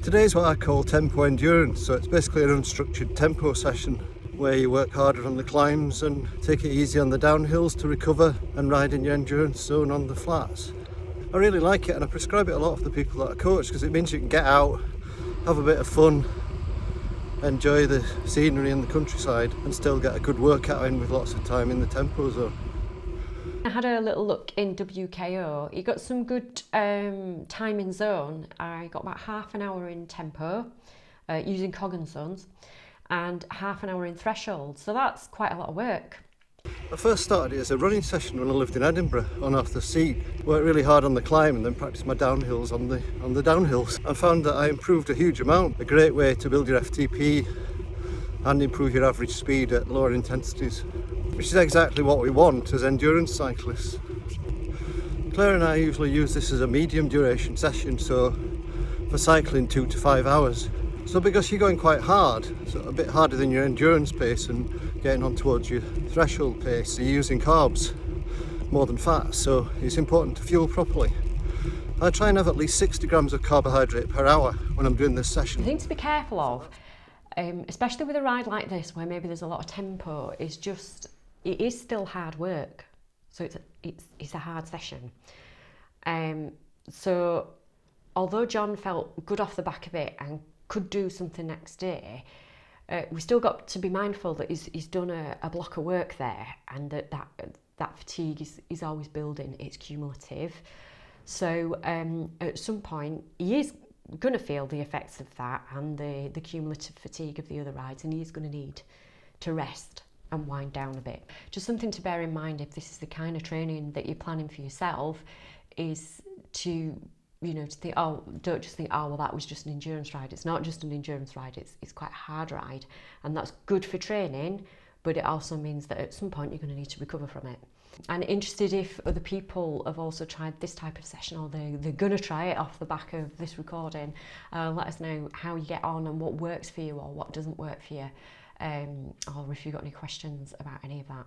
Today's what I call tempo endurance, so it's basically an unstructured tempo session where you work harder on the climbs and take it easy on the downhills to recover and ride in your endurance zone on the flats. I really like it and I prescribe it a lot for the people that I coach because it means you can get out, have a bit of fun, enjoy the scenery and the countryside and still get a good workout in with lots of time in the tempo zone. I had a little look in WKO. You got some good time in zone. I got about half an hour in tempo using Cog and Sons and half an hour in threshold. So that's quite a lot of work. I first started it as a running session when I lived in Edinburgh on off the seat. Worked really hard on the climb and then practiced my downhills on the downhills. I found that I improved a huge amount. A great way to build your FTP and improve your average speed at lower intensities, which is exactly what we want as endurance cyclists. Clare and I usually use this as a medium duration session, so for cycling 2 to 5 hours. So because you're going quite hard, so a bit harder than your endurance pace and getting on towards your threshold pace, you're using carbs more than fat, so it's important to fuel properly. I try and have at least 60 grams of carbohydrate per hour when I'm doing this session. The thing to be careful of, especially with a ride like this where maybe there's a lot of tempo, is just, it is still hard work. So it's a hard session. So although John felt good off the back of it and could do something next day, we still got to be mindful that he's done a block of work there, and that fatigue is always building, it's cumulative. So at some point he is going to feel the effects of that and the cumulative fatigue of the other rides, and he is going to need to rest and wind down a bit. Just something to bear in mind if this is the kind of training that you're planning for yourself, is to to think, oh, don't just think, oh, well, that was just an endurance ride. It's not just an endurance ride, it's quite a hard ride, and that's good for training, but it also means that at some point you're going to need to recover from it. And interested if other people have also tried this type of session, or they're going to try it off the back of this recording. Let us know how you get on and what works for you or what doesn't work for you, or if you've got any questions about any of that.